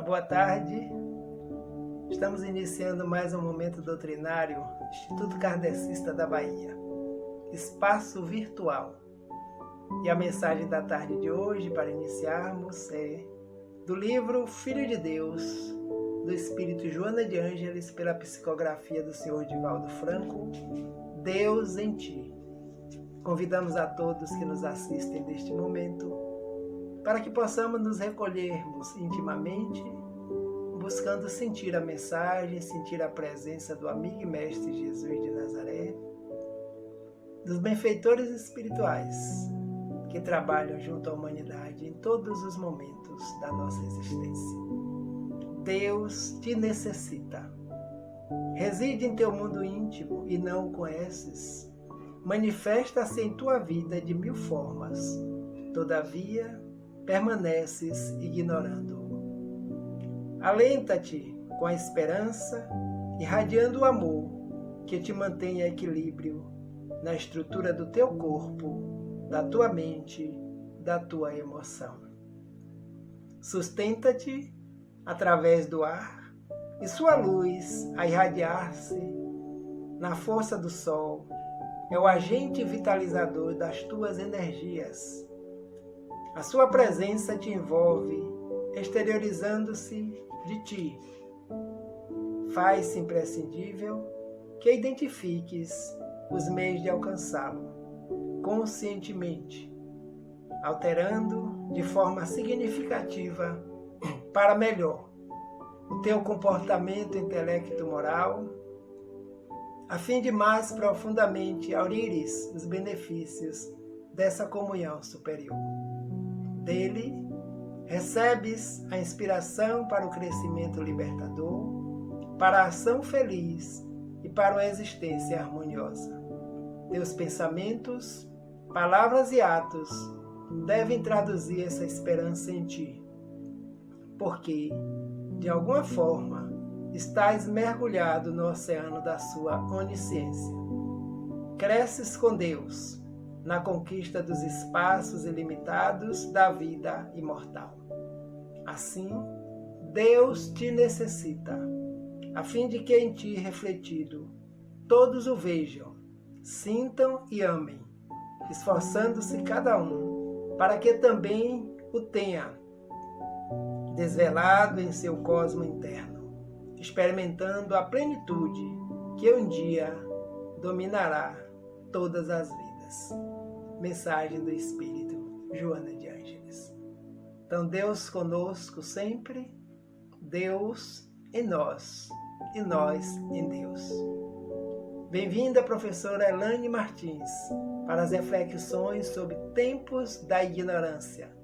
Boa tarde, estamos iniciando mais um momento doutrinário, Instituto Kardecista da Bahia, espaço virtual. E a mensagem da tarde de hoje, para iniciarmos, é do livro Filho de Deus, do Espírito Joana de Ângeles, pela psicografia do Senhor Divaldo Franco, Deus em Ti. Convidamos a todos que nos assistem neste momento para que possamos nos recolhermos intimamente, buscando sentir a mensagem, sentir a presença do amigo e mestre Jesus de Nazaré, dos benfeitores espirituais que trabalham junto à humanidade em todos os momentos da nossa existência. Deus te necessita. Reside em teu mundo íntimo e não o conheces. Manifesta-se em tua vida de mil formas. Todavia, permaneces ignorando-o. Alenta-te com a esperança, irradiando o amor que te mantém em equilíbrio na estrutura do teu corpo, da tua mente, da tua emoção. Sustenta-te através do ar e sua luz a irradiar-se na força do sol é o agente vitalizador das tuas energias. A sua presença te envolve, exteriorizando-se de ti. Faz-se imprescindível que identifiques os meios de alcançá-lo, conscientemente, alterando de forma significativa para melhor o teu comportamento intelecto-moral, a fim de mais profundamente aurires os benefícios dessa comunhão superior. Dele, recebes a inspiração para o crescimento libertador, para a ação feliz e para uma existência harmoniosa. Teus pensamentos, palavras e atos devem traduzir essa esperança em ti, porque, de alguma forma, estás mergulhado no oceano da sua onisciência. Cresces com Deus na conquista dos espaços ilimitados da vida imortal. Assim, Deus te necessita, a fim de que em ti refletido todos o vejam, sintam e amem, esforçando-se cada um para que também o tenha desvelado em seu cosmo interno, experimentando a plenitude que um dia dominará todas as vidas. Mensagem do Espírito Joana de Ângeles. Então, Deus conosco sempre, Deus em nós e nós em Deus. Bem-vinda, professora Elaine Martins, para as reflexões sobre tempos da ignorância.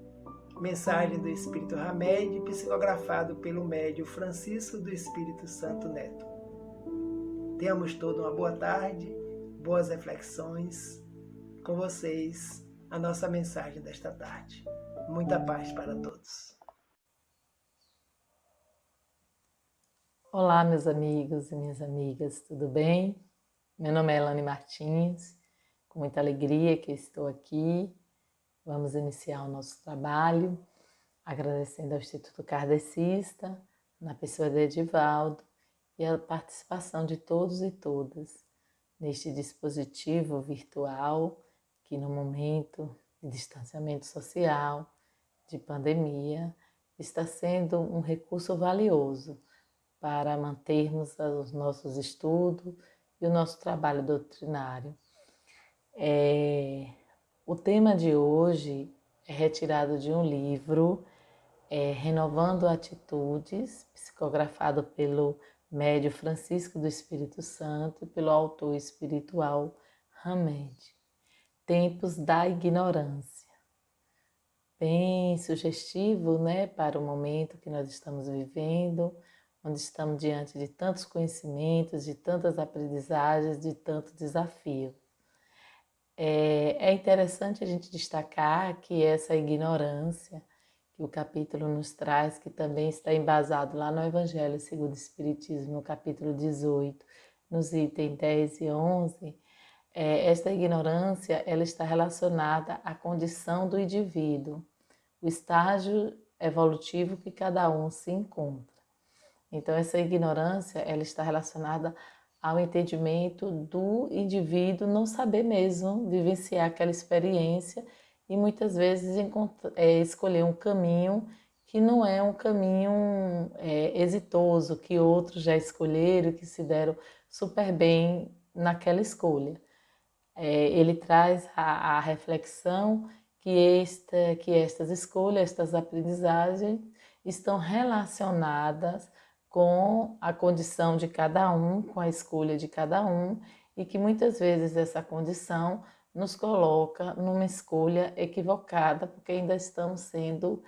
Mensagem do Espírito Hamed, psicografado pelo médium Francisco do Espírito Santo Neto. Tenhamos toda uma boa tarde, boas reflexões. Com vocês, a nossa mensagem desta tarde. Muita paz para todos. Olá, meus amigos e minhas amigas, tudo bem? Meu nome é Elaine Martins, com muita alegria que estou aqui. Vamos iniciar o nosso trabalho, agradecendo ao Instituto Kardecista, na pessoa de Edivaldo, e a participação de todos e todas neste dispositivo virtual que no momento de distanciamento social, de pandemia, está sendo um recurso valioso para mantermos os nossos estudos e o nosso trabalho doutrinário. O tema de hoje é retirado de um livro, Renovando Atitudes, psicografado pelo médium Francisco do Espírito Santo e pelo autor espiritual Hamed. Tempos da ignorância. Bem sugestivo, né, para o momento que nós estamos vivendo, onde estamos diante de tantos conhecimentos, de tantas aprendizagens, de tanto desafio. É interessante a gente destacar que essa ignorância que o capítulo nos traz, que também está embasado lá no Evangelho segundo o Espiritismo, no capítulo 18, nos itens 10 e 11, esta ignorância ela está relacionada à condição do indivíduo, o estágio evolutivo que cada um se encontra. Então, essa ignorância, ela está relacionada ao entendimento do indivíduo não saber mesmo vivenciar aquela experiência e muitas vezes escolher um caminho que não é um caminho exitoso, que outros já escolheram, que se deram super bem naquela escolha. Ele traz a reflexão que estas escolhas, estas aprendizagens estão relacionadas com a condição de cada um, com a escolha de cada um, e que muitas vezes essa condição nos coloca numa escolha equivocada, porque ainda estamos sendo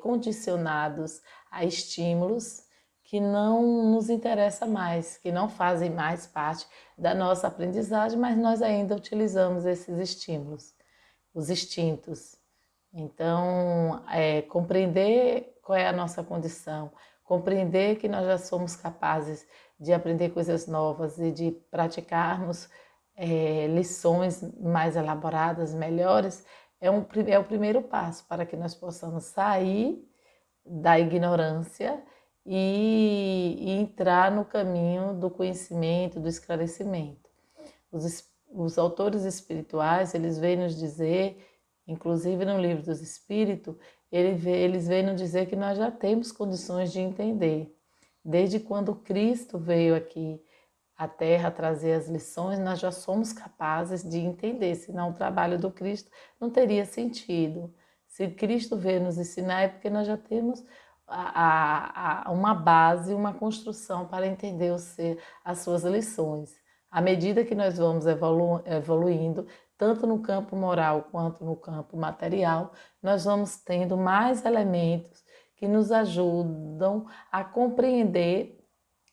condicionados a estímulos que não nos interessa mais, que não fazem mais parte da nossa aprendizagem, mas nós ainda utilizamos esses estímulos, os instintos. Então, compreender qual é a nossa condição, compreender que nós já somos capazes de aprender coisas novas e de praticarmos lições mais elaboradas, melhores, é o primeiro passo para que nós possamos sair da ignorância e entrar no caminho do conhecimento, do esclarecimento. Os autores espirituais, eles vêm nos dizer, inclusive no Livro dos Espíritos, eles vêm nos dizer que nós já temos condições de entender. Desde quando Cristo veio aqui à Terra trazer as lições, nós já somos capazes de entender, senão o trabalho do Cristo não teria sentido. Se Cristo veio nos ensinar é porque nós já temos uma base, uma construção para entender as suas lições. À medida que nós vamos evoluindo, tanto no campo moral quanto no campo material, nós vamos tendo mais elementos que nos ajudam a compreender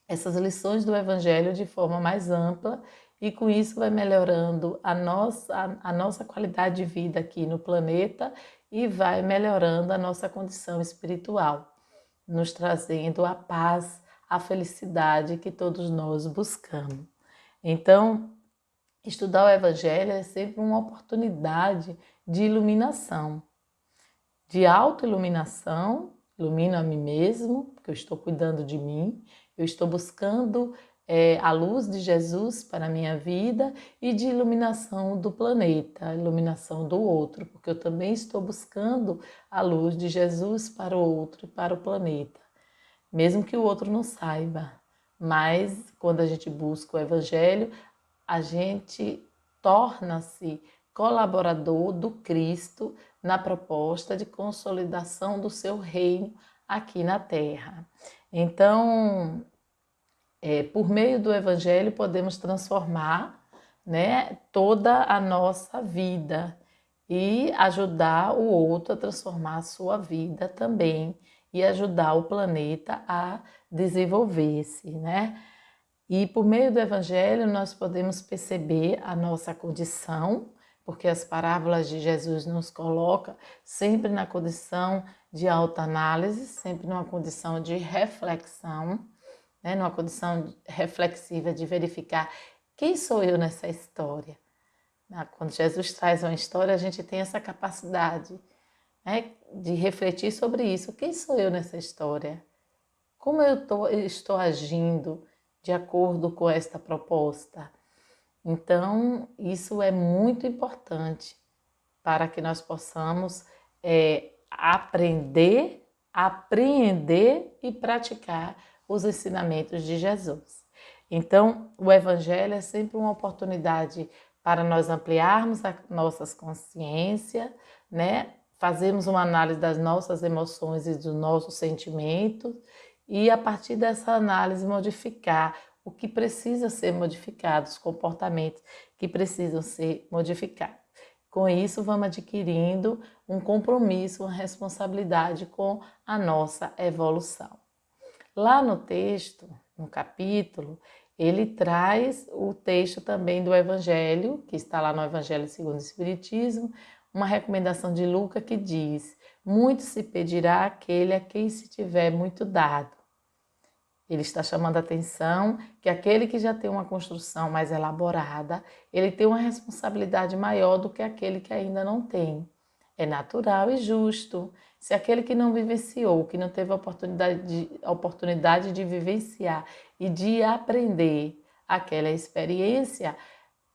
essas lições do Evangelho de forma mais ampla e com isso vai melhorando a nossa qualidade de vida aqui no planeta e vai melhorando a nossa condição espiritual, nos trazendo a paz, a felicidade que todos nós buscamos. Então, estudar o Evangelho é sempre uma oportunidade de iluminação, de autoiluminação, ilumino a mim mesmo, porque eu estou cuidando de mim, eu estou buscando a luz de Jesus para a minha vida e de iluminação do planeta, a iluminação do outro, porque eu também estou buscando a luz de Jesus para o outro e para o planeta, mesmo que o outro não saiba. Mas quando a gente busca o Evangelho, a gente torna-se colaborador do Cristo na proposta de consolidação do seu reino aqui na Terra. Então, por meio do Evangelho, podemos transformar, né, toda a nossa vida e ajudar o outro a transformar a sua vida também e ajudar o planeta a desenvolver-se, né? E por meio do Evangelho nós podemos perceber a nossa condição, porque as parábolas de Jesus nos colocam sempre na condição de autoanálise, sempre numa condição de reflexão, né? Numa condição reflexiva de verificar quem sou eu nessa história. Quando Jesus traz uma história, a gente tem essa capacidade, né, de refletir sobre isso. Quem sou eu nessa história? Como eu estou agindo de acordo com esta proposta? Então, isso é muito importante para que nós possamos aprender, apreender e praticar os ensinamentos de Jesus. Então, o Evangelho é sempre uma oportunidade para nós ampliarmos a nossas consciências, né? Fazermos uma análise das nossas emoções e dos nossos sentimentos e, a partir dessa análise, modificar o que precisa ser modificado, os comportamentos que precisam ser modificados. Com isso, vamos adquirindo um compromisso, uma responsabilidade com a nossa evolução. Lá no texto, no capítulo, ele traz o texto também do Evangelho, que está lá no Evangelho segundo o Espiritismo, uma recomendação de Lucas que diz: muito se pedirá àquele a quem se tiver muito dado. Ele está chamando a atenção que aquele que já tem uma construção mais elaborada, ele tem uma responsabilidade maior do que aquele que ainda não tem. É natural e justo. Se aquele que não vivenciou, que não teve a oportunidade de vivenciar e de aprender aquela experiência,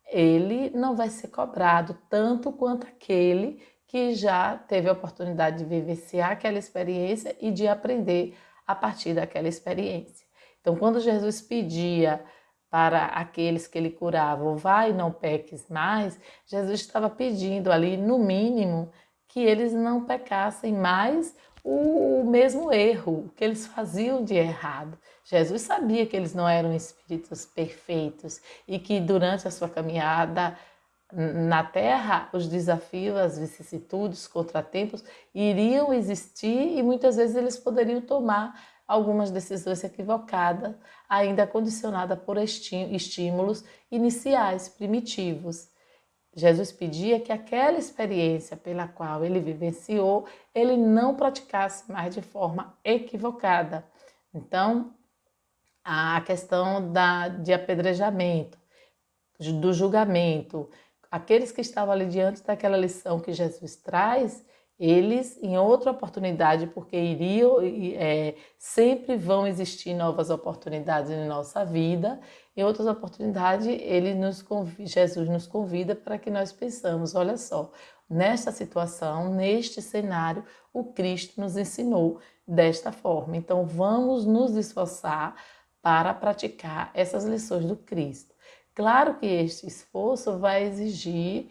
ele não vai ser cobrado tanto quanto aquele que já teve a oportunidade de vivenciar aquela experiência e de aprender a partir daquela experiência. Então, quando Jesus pedia para aqueles que ele curava, vai e não peques mais, Jesus estava pedindo ali, no mínimo, que eles não pecassem mais o mesmo erro que eles faziam de errado. Jesus sabia que eles não eram espíritos perfeitos e que durante a sua caminhada na Terra, os desafios, as vicissitudes, contratempos iriam existir e muitas vezes eles poderiam tomar algumas decisões equivocadas, ainda condicionadas por estímulos iniciais, primitivos. Jesus pedia que aquela experiência pela qual ele vivenciou, ele não praticasse mais de forma equivocada. Então, a questão de apedrejamento, do julgamento, aqueles que estavam ali diante daquela lição que Jesus traz, eles, em outra oportunidade, porque sempre vão existir novas oportunidades em nossa vida, em outras oportunidades, Jesus nos convida para que nós pensamos, olha só, nesta situação, neste cenário, o Cristo nos ensinou desta forma. Então, vamos nos esforçar para praticar essas lições do Cristo. Claro que este esforço vai exigir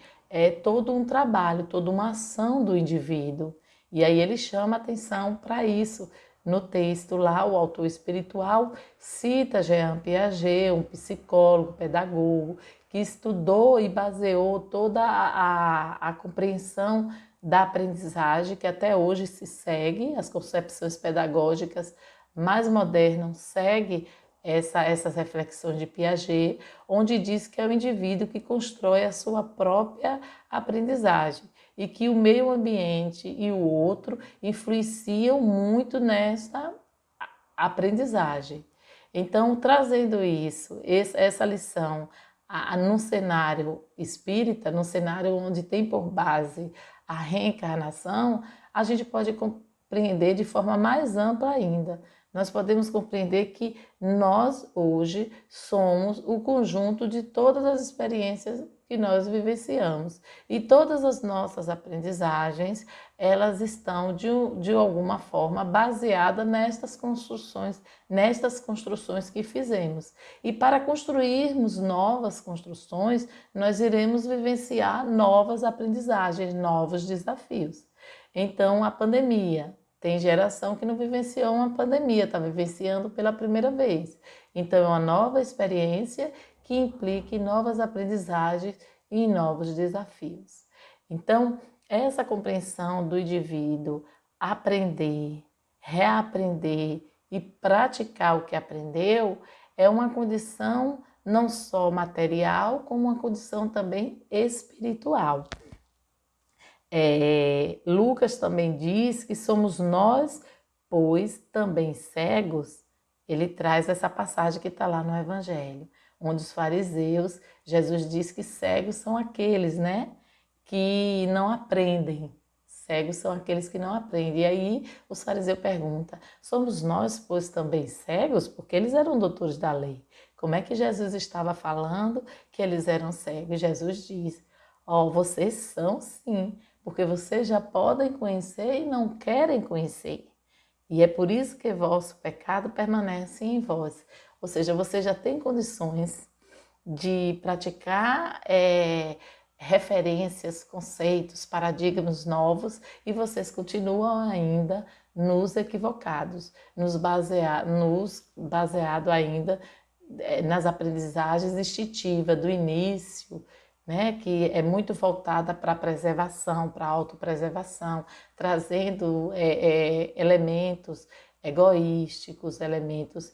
todo um trabalho, toda uma ação do indivíduo. E aí ele chama atenção para isso. No texto lá, o autor espiritual cita Jean Piaget, um psicólogo, pedagogo, que estudou e baseou toda a compreensão da aprendizagem, que até hoje se segue, as concepções pedagógicas mais modernas seguem essas reflexões de Piaget, onde diz que é o indivíduo que constrói a sua própria aprendizagem e que o meio ambiente e o outro influenciam muito nessa aprendizagem. Então, trazendo essa lição num cenário espírita, num cenário onde tem por base a reencarnação, a gente pode compreender de forma mais ampla ainda. Nós podemos compreender que nós hoje somos o conjunto de todas as experiências que nós vivenciamos. E todas as nossas aprendizagens, elas estão de alguma forma baseadas nestas construções que fizemos. E para construirmos novas construções, nós iremos vivenciar novas aprendizagens, novos desafios. Então, a pandemia. Tem geração que não vivenciou uma pandemia, está vivenciando pela primeira vez. Então, é uma nova experiência que implica em novas aprendizagens e em novos desafios. Então, essa compreensão do indivíduo aprender, reaprender e praticar o que aprendeu é uma condição não só material, como uma condição também espiritual. Lucas também diz que somos nós, pois também cegos. Ele traz essa passagem que está lá no Evangelho, onde os fariseus, Jesus diz que cegos são aqueles, né, que não aprendem. Cegos são aqueles que não aprendem. E aí os fariseus perguntam, somos nós, pois também cegos? Porque eles eram doutores da lei. Como é que Jesus estava falando que eles eram cegos? Jesus diz, vocês são sim, porque vocês já podem conhecer e não querem conhecer. E é por isso que vosso pecado permanece em vós. Ou seja, você já tem condições de praticar referências, conceitos, paradigmas novos e vocês continuam ainda nos equivocados, baseado ainda nas aprendizagens instintivas do início, né, que é muito voltada para a preservação, para a autopreservação, trazendo elementos egoísticos, elementos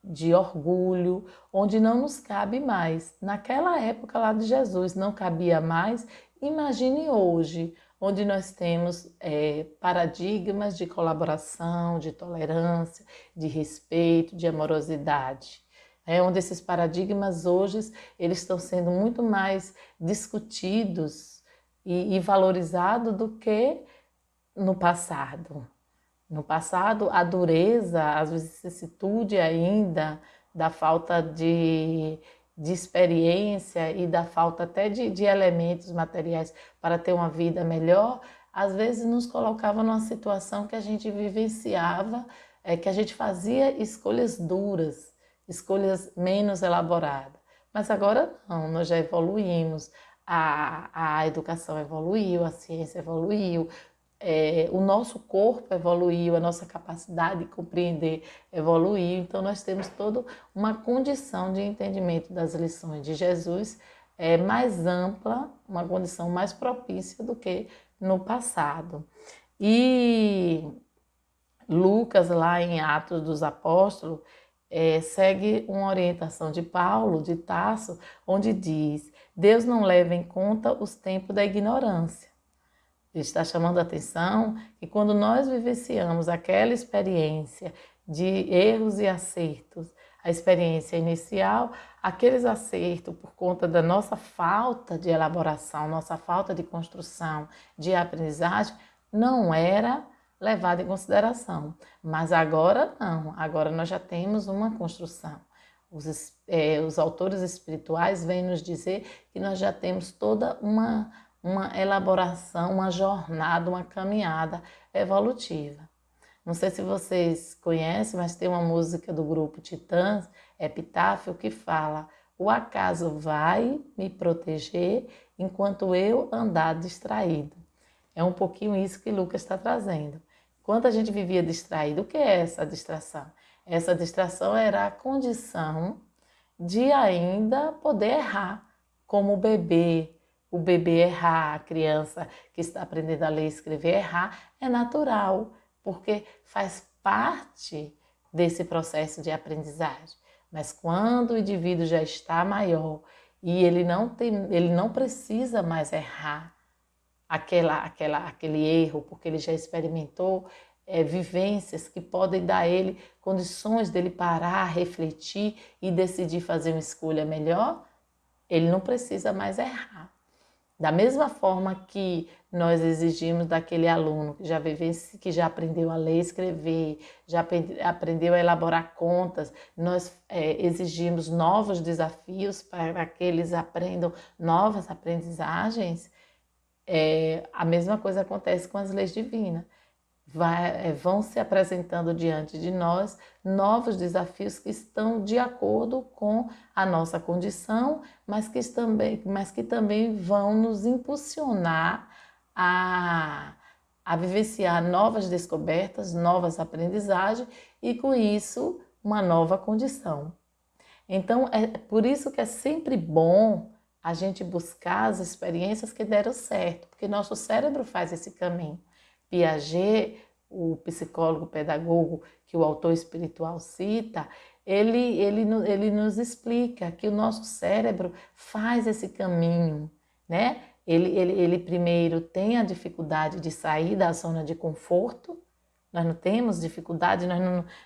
de orgulho, onde não nos cabe mais. Naquela época lá de Jesus não cabia mais, imagine hoje, onde nós temos paradigmas de colaboração, de tolerância, de respeito, de amorosidade. Onde esses paradigmas hoje eles estão sendo muito mais discutidos e valorizados do que no passado. No passado, a dureza, a vicissitude ainda da falta de experiência e da falta até de elementos materiais para ter uma vida melhor, às vezes nos colocava numa situação que a gente vivenciava, que a gente fazia escolhas duras, escolhas menos elaboradas. Mas agora não, nós já evoluímos, a educação evoluiu, a ciência evoluiu, o nosso corpo evoluiu, a nossa capacidade de compreender evoluiu, então nós temos toda uma condição de entendimento das lições de Jesus mais ampla, uma condição mais propícia do que no passado. E Lucas, lá em Atos dos Apóstolos, segue uma orientação de Paulo, de Tarso, onde diz: Deus não leva em conta os tempos da ignorância. Ele está chamando a atenção que quando nós vivenciamos aquela experiência de erros e acertos, a experiência inicial, aqueles acertos por conta da nossa falta de elaboração, nossa falta de construção, de aprendizagem, não era levado em consideração. Mas agora não, agora nós já temos uma construção. Os autores espirituais vêm nos dizer que nós já temos toda uma elaboração, uma jornada, uma caminhada evolutiva. Não sei se vocês conhecem, mas tem uma música do grupo Titãs, Epitáfio, que fala: o acaso vai me proteger enquanto eu andar distraído. É um pouquinho isso que Lucas está trazendo. Enquanto a gente vivia distraído, o que é essa distração? Essa distração era a condição de ainda poder errar, como o bebê errar, a criança que está aprendendo a ler e escrever errar, é natural, porque faz parte desse processo de aprendizagem. Mas quando o indivíduo já está maior e ele não precisa mais errar aquele erro, porque ele já experimentou vivências que podem dar a ele condições dele parar, refletir e decidir fazer uma escolha melhor, ele não precisa mais errar. Da mesma forma que nós exigimos daquele aluno que já aprendeu a ler e escrever, já aprendeu a elaborar contas, nós exigimos novos desafios para que eles aprendam novas aprendizagens. A mesma coisa acontece com as leis divinas. Vão se apresentando diante de nós novos desafios que estão de acordo com a nossa condição, mas que também vão nos impulsionar a vivenciar novas descobertas, novas aprendizagens e, com isso, uma nova condição. Então, é por isso que é sempre bom a gente buscar as experiências que deram certo, porque nosso cérebro faz esse caminho. Piaget, o psicólogo pedagogo que o autor espiritual cita, ele nos explica que o nosso cérebro faz esse caminho, né? Ele primeiro tem a dificuldade de sair da zona de conforto. Nós não temos dificuldade, nós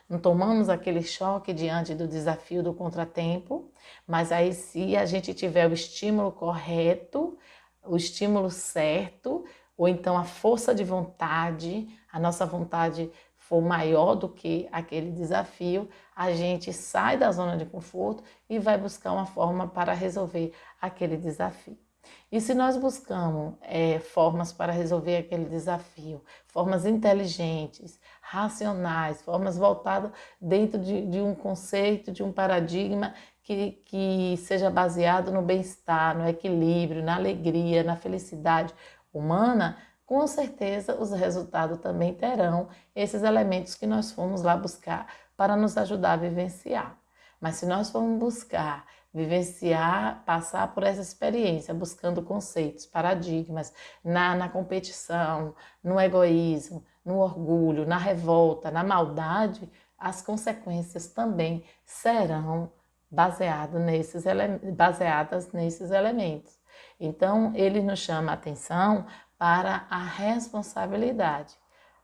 não tomamos aquele choque diante do desafio do contratempo, mas aí se a gente tiver o estímulo correto, o estímulo certo, ou então a força de vontade, a nossa vontade for maior do que aquele desafio, a gente sai da zona de conforto e vai buscar uma forma para resolver aquele desafio. E se nós buscamos formas para resolver aquele desafio, formas inteligentes, racionais, formas voltadas dentro de um conceito, de um paradigma que seja baseado no bem-estar, no equilíbrio, na alegria, na felicidade humana, com certeza os resultados também terão esses elementos que nós fomos lá buscar para nos ajudar a vivenciar. Mas se nós formos buscar vivenciar, passar por essa experiência, buscando conceitos, paradigmas, na competição, no egoísmo, no orgulho, na revolta, na maldade, as consequências também serão baseadas nesses elementos. Então, ele nos chama a atenção para a responsabilidade.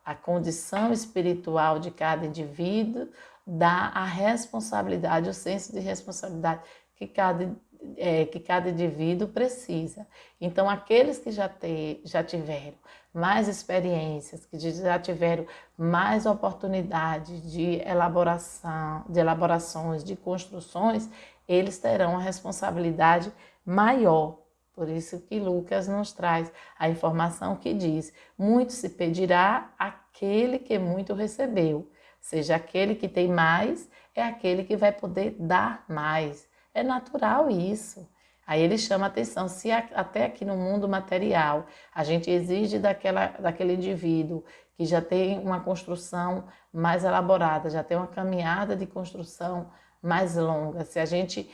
A condição espiritual de cada indivíduo dá a responsabilidade, o senso de responsabilidade que cada indivíduo precisa. Então, aqueles que já tiveram mais experiências, que já tiveram mais oportunidade de elaborações, de construções, eles terão uma responsabilidade maior. Por isso que Lucas nos traz a informação que diz: muito se pedirá àquele que muito recebeu. Ou seja, aquele que tem mais é aquele que vai poder dar mais. É natural isso. Aí ele chama a atenção, se até aqui no mundo material a gente exige daquele indivíduo que já tem uma construção mais elaborada, já tem uma caminhada de construção mais longa, se a gente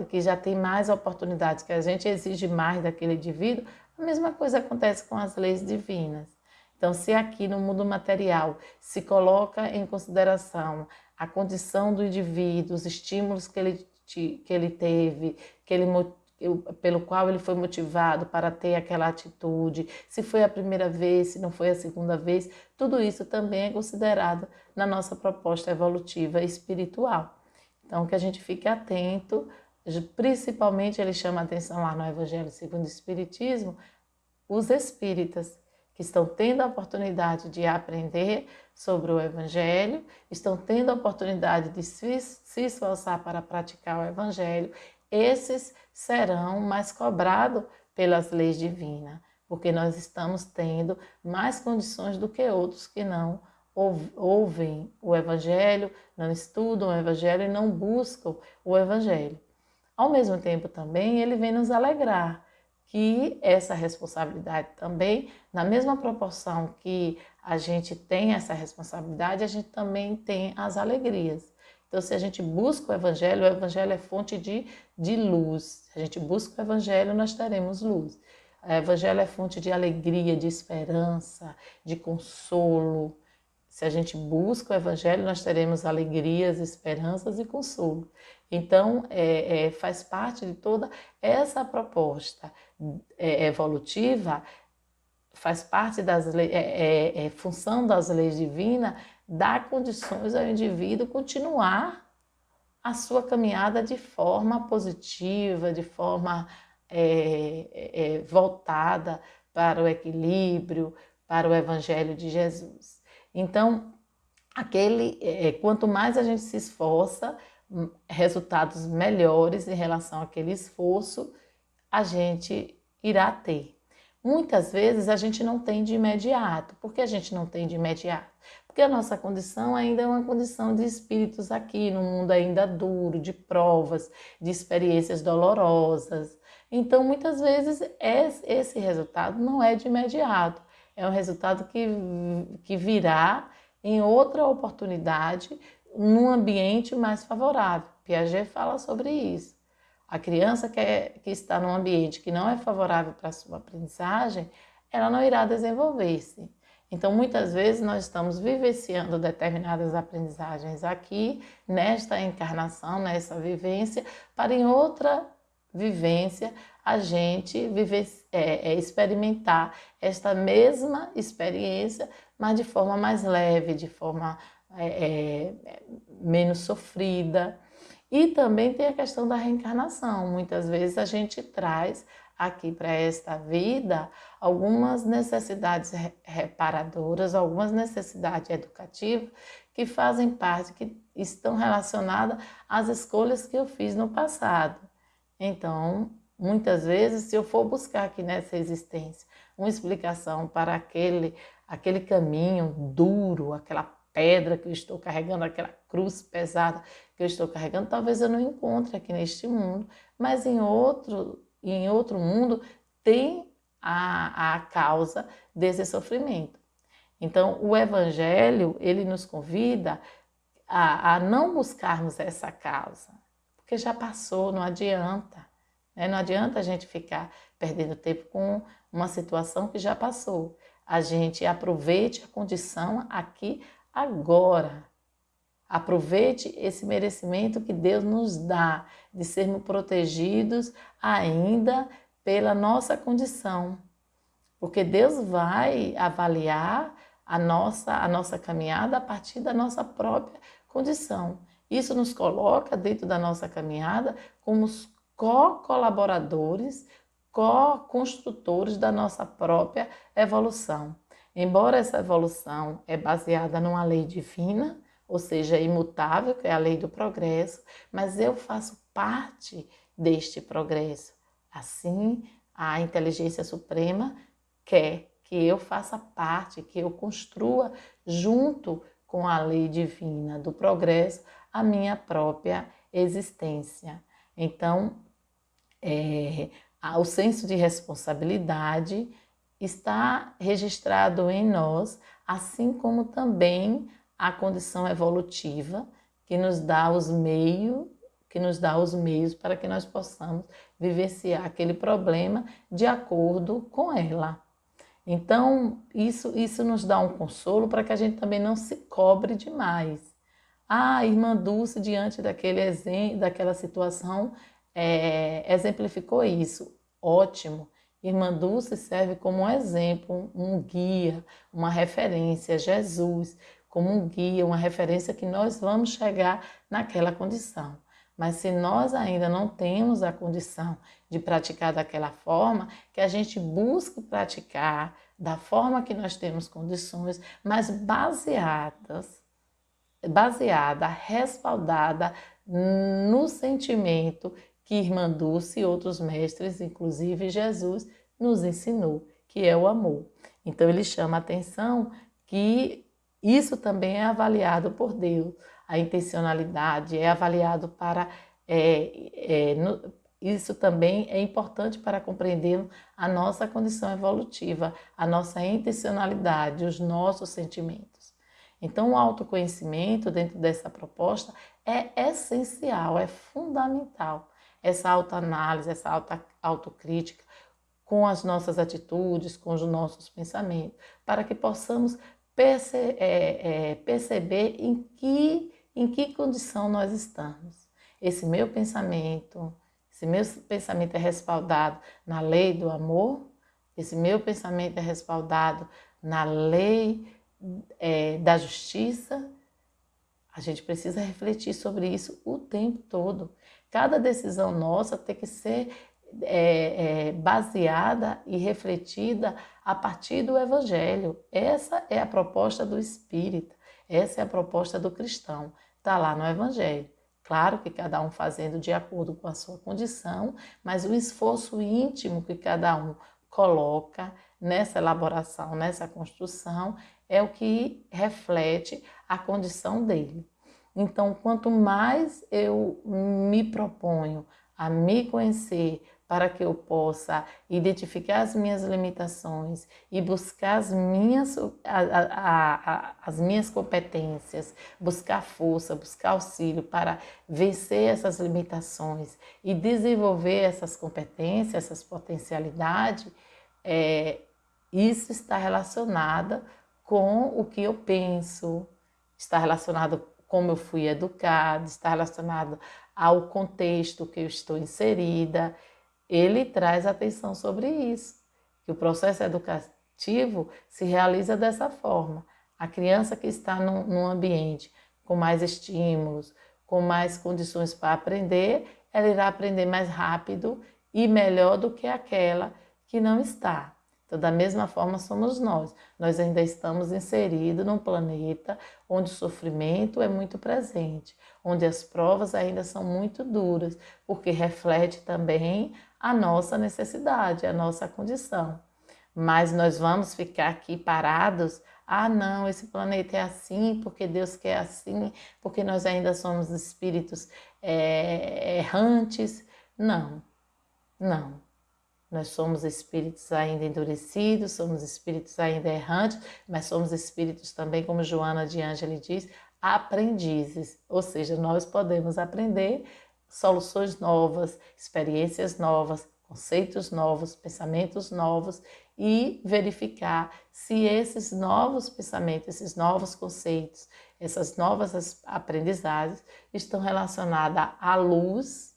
que já tem mais oportunidades, que a gente exige mais daquele indivíduo, a mesma coisa acontece com as leis divinas. Então, se aqui no mundo material se coloca em consideração a condição do indivíduo, os estímulos que ele teve, pelo qual ele foi motivado para ter aquela atitude, se foi a primeira vez, se não foi a segunda vez, tudo isso também é considerado na nossa proposta evolutiva espiritual. Então, que a gente fique atento, principalmente ele chama a atenção lá no Evangelho segundo o Espiritismo, os espíritas que estão tendo a oportunidade de aprender sobre o Evangelho, estão tendo a oportunidade de se esforçar para praticar o Evangelho, esses serão mais cobrados pelas leis divinas, porque nós estamos tendo mais condições do que outros que não ouvem o Evangelho, não estudam o Evangelho e não buscam o Evangelho. Ao mesmo tempo também ele vem nos alegrar que essa responsabilidade também, na mesma proporção que a gente tem essa responsabilidade, a gente também tem as alegrias. Então, se a gente busca o Evangelho é fonte de luz. Se a gente busca o Evangelho, nós teremos luz. O Evangelho é fonte de alegria, de esperança, de consolo. Se a gente busca o Evangelho, nós teremos alegrias, esperanças e consolo. Então, faz parte de toda essa proposta evolutiva, faz parte das leis, função das leis divinas, dar condições ao indivíduo continuar a sua caminhada de forma positiva, de forma voltada para o equilíbrio, para o Evangelho de Jesus. Então, quanto mais a gente se esforça, resultados melhores em relação àquele esforço a gente irá ter. Muitas vezes a gente não tem de imediato. Por que a gente não tem de imediato? Porque a nossa condição ainda é uma condição de espíritos aqui, no mundo ainda duro, de provas, de experiências dolorosas. Então, muitas vezes, esse resultado não é de imediato. É um resultado que virá em outra oportunidade, num ambiente mais favorável. Piaget fala sobre isso. A criança que está num ambiente que não é favorável para a sua aprendizagem, ela não irá desenvolver-se. Então, muitas vezes, nós estamos vivenciando determinadas aprendizagens aqui, nesta encarnação, nessa vivência, para em outra vivência a gente experimentar esta mesma experiência, mas de forma mais leve, de forma menos sofrida. E também tem a questão da reencarnação. Muitas vezes a gente traz aqui para esta vida algumas necessidades reparadoras, algumas necessidades educativas que fazem parte, que estão relacionadas às escolhas que eu fiz no passado. Então, muitas vezes, se eu for buscar aqui nessa existência uma explicação para aquele caminho duro, aquela pedra que eu estou carregando, aquela cruz pesada que eu estou carregando, talvez eu não encontre aqui neste mundo, mas em outro mundo tem a causa desse sofrimento. Então, o Evangelho, ele nos convida a não buscarmos essa causa, porque já passou, não adianta. Né? Não adianta a gente ficar perdendo tempo com uma situação que já passou. A gente aproveite a condição aqui agora. Aproveite esse merecimento que Deus nos dá de sermos protegidos ainda pela nossa condição. Porque Deus vai avaliar a nossa caminhada a partir da nossa própria condição. Isso nos coloca dentro da nossa caminhada como co-colaboradores co-construtores da nossa própria evolução. Embora essa evolução é baseada numa lei divina, ou seja, imutável, que é a lei do progresso, mas eu faço parte deste progresso. Assim, a inteligência suprema quer que eu faça parte, que eu construa junto com a lei divina do progresso a minha própria existência. Então, o senso de responsabilidade está registrado em nós, assim como também a condição evolutiva que nos dá os meios, para que nós possamos vivenciar aquele problema de acordo com ela. Então, isso nos dá um consolo para que a gente também não se cobre demais. A irmã Dulce, diante daquela situação, exemplificou isso. Ótimo. Irmã Dulce serve como um exemplo, um guia, uma referência, Jesus, como um guia, uma referência que nós vamos chegar naquela condição. Mas se nós ainda não temos a condição de praticar daquela forma, que a gente busque praticar da forma que nós temos condições, mas respaldada no sentimento que Irmã Dulce e outros mestres, inclusive Jesus, nos ensinou, que é o amor. Então ele chama a atenção que isso também é avaliado por Deus. A intencionalidade é avaliado para... isso também é importante para compreender a nossa condição evolutiva, a nossa intencionalidade, os nossos sentimentos. Então, o autoconhecimento dentro dessa proposta é essencial, é fundamental. Essa autoanálise, essa autocrítica com as nossas atitudes, com os nossos pensamentos, para que possamos perceber em que condição nós estamos. Esse meu pensamento é respaldado na lei do amor, esse meu pensamento é respaldado na lei da justiça. A gente precisa refletir sobre isso o tempo todo. Cada decisão nossa tem que ser baseada e refletida a partir do Evangelho. Essa é a proposta do espírita, essa é a proposta do cristão. Está lá no Evangelho. Claro que cada um fazendo de acordo com a sua condição, mas o esforço íntimo que cada um coloca nessa elaboração, nessa construção, é o que reflete a condição dele. Então, quanto mais eu me proponho a me conhecer para que eu possa identificar as minhas limitações e buscar as minhas competências, buscar força, buscar auxílio para vencer essas limitações e desenvolver essas competências, essas potencialidades, isso está relacionado com o que eu penso, está relacionado com como eu fui educada, está relacionado ao contexto que eu estou inserida. Ele traz atenção sobre isso, que o processo educativo se realiza dessa forma. A criança que está num ambiente com mais estímulos, com mais condições para aprender, ela irá aprender mais rápido e melhor do que aquela que não está. Então, da mesma forma somos nós. Nós ainda estamos inseridos num planeta onde o sofrimento é muito presente, onde as provas ainda são muito duras, porque reflete também a nossa necessidade, a nossa condição. Mas nós vamos ficar aqui parados? Ah, não, esse planeta é assim, porque Deus quer assim, porque nós ainda somos espíritos errantes. Não, não. Nós somos espíritos ainda endurecidos, somos espíritos ainda errantes, mas somos espíritos também, como Joana de Ângeli diz, aprendizes. Ou seja, nós podemos aprender soluções novas, experiências novas, conceitos novos, pensamentos novos e verificar se esses novos pensamentos, esses novos conceitos, essas novas aprendizagens estão relacionadas à luz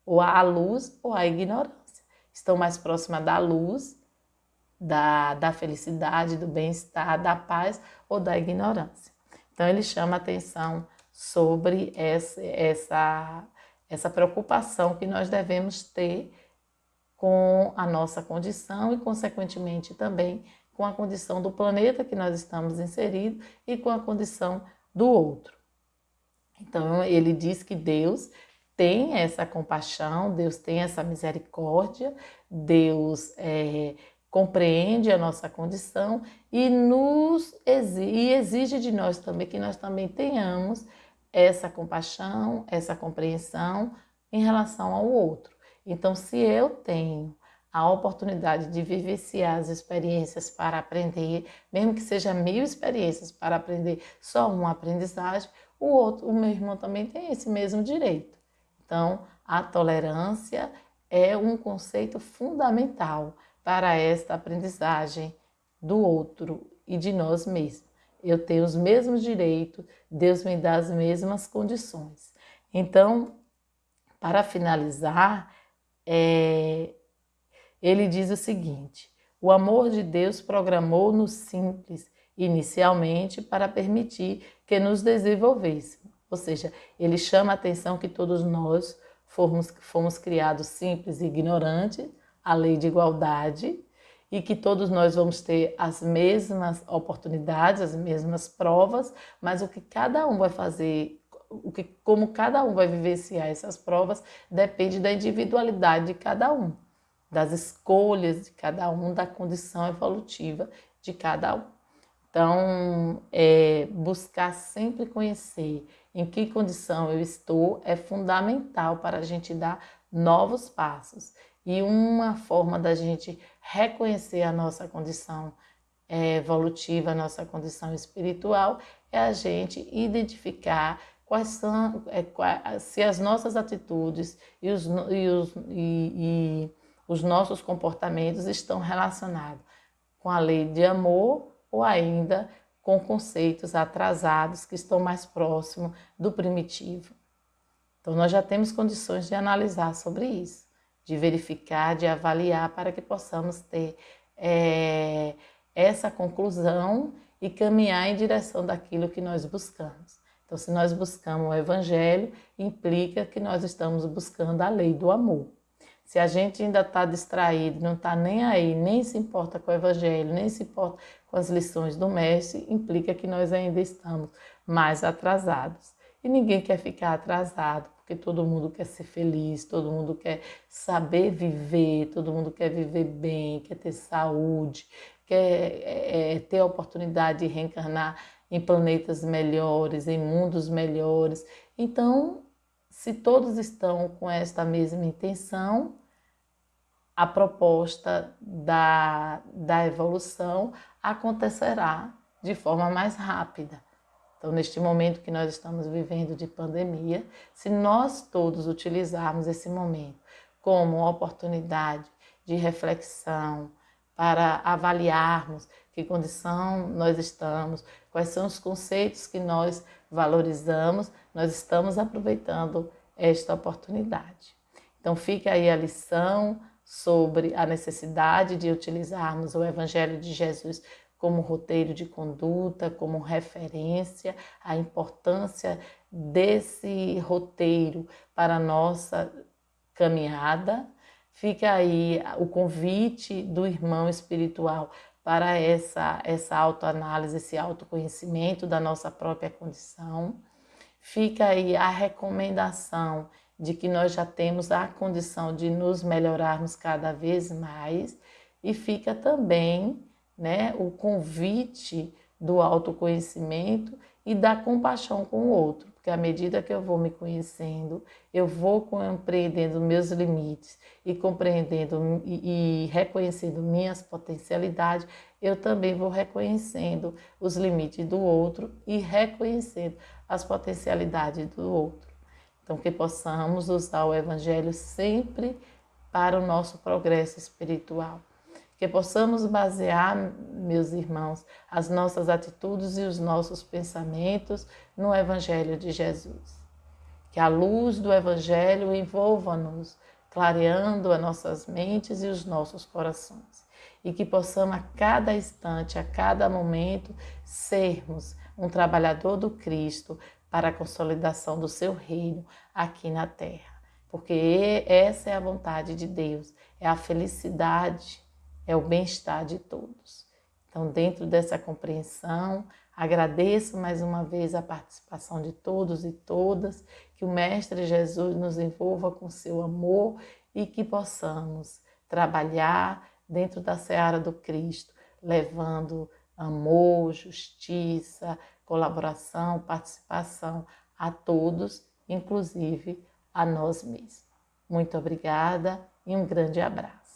ou à ignorância. Estão mais próximas da luz, da felicidade, do bem-estar, da paz ou da ignorância. Então ele chama a atenção sobre essa preocupação que nós devemos ter com a nossa condição e, consequentemente, também com a condição do planeta que nós estamos inseridos e com a condição do outro. Então, ele diz que Deus tem essa compaixão, Deus tem essa misericórdia, Deus compreende a nossa condição e exige de nós também que nós também tenhamos essa compaixão, essa compreensão em relação ao outro. Então, se eu tenho a oportunidade de vivenciar as experiências para aprender, mesmo que seja 1000 experiências para aprender só uma aprendizagem, o meu irmão também tem esse mesmo direito. Então, a tolerância é um conceito fundamental para esta aprendizagem do outro e de nós mesmos. Eu tenho os mesmos direitos, Deus me dá as mesmas condições. Então, para finalizar, ele diz o seguinte: o amor de Deus programou-no simples inicialmente para permitir que nos desenvolvêssemos. Ou seja, ele chama a atenção que todos nós fomos criados simples e ignorantes, a lei de igualdade, e que todos nós vamos ter as mesmas oportunidades, as mesmas provas, mas o que cada um vai fazer, como cada um vai vivenciar essas provas, depende da individualidade de cada um, das escolhas de cada um, da condição evolutiva de cada um. Então, buscar sempre conhecer em que condição eu estou é fundamental para a gente dar novos passos. E uma forma da gente reconhecer a nossa condição evolutiva, a nossa condição espiritual, é a gente identificar quais são, se as nossas atitudes e os nossos comportamentos estão relacionados com a lei de amor ou ainda com conceitos atrasados que estão mais próximos do primitivo. Então, nós já temos condições de analisar sobre isso, de verificar, de avaliar, para que possamos ter essa conclusão e caminhar em direção daquilo que nós buscamos. Então, se nós buscamos o Evangelho, implica que nós estamos buscando a lei do amor. Se a gente ainda está distraído, não está nem aí, nem se importa com o Evangelho, nem se importa com as lições do Mestre, implica que nós ainda estamos mais atrasados. E ninguém quer ficar atrasado, porque todo mundo quer ser feliz, todo mundo quer saber viver, todo mundo quer viver bem, quer ter saúde, quer ter a oportunidade de reencarnar em planetas melhores, em mundos melhores. Então, se todos estão com esta mesma intenção, a proposta da evolução acontecerá de forma mais rápida. Então, neste momento que nós estamos vivendo de pandemia, se nós todos utilizarmos esse momento como uma oportunidade de reflexão, para avaliarmos que condição nós estamos, quais são os conceitos que nós valorizamos, nós estamos aproveitando esta oportunidade. Então, fica aí a lição sobre a necessidade de utilizarmos o Evangelho de Jesus como roteiro de conduta, como referência, a importância desse roteiro para a nossa caminhada. Fica aí o convite do irmão espiritual para essa autoanálise, esse autoconhecimento da nossa própria condição. Fica aí a recomendação de que nós já temos a condição de nos melhorarmos cada vez mais, e fica também, o convite do autoconhecimento e da compaixão com o outro, porque à medida que eu vou me conhecendo, eu vou compreendendo meus limites e compreendendo e reconhecendo minhas potencialidades, eu também vou reconhecendo os limites do outro e reconhecendo as potencialidades do outro. Então, que possamos usar o Evangelho sempre para o nosso progresso espiritual. Que possamos basear, meus irmãos, as nossas atitudes e os nossos pensamentos no Evangelho de Jesus. Que a luz do Evangelho envolva-nos, clareando as nossas mentes e os nossos corações. E que possamos a cada instante, a cada momento, sermos um trabalhador do Cristo para a consolidação do seu reino aqui na Terra. porque essa é a vontade de Deus, é a felicidade, é o bem-estar de todos. Então, dentro dessa compreensão, agradeço mais uma vez a participação de todos e todas, que o Mestre Jesus nos envolva com seu amor e que possamos trabalhar dentro da seara do Cristo, levando amor, justiça, colaboração, participação a todos, inclusive a nós mesmos. Muito obrigada e um grande abraço.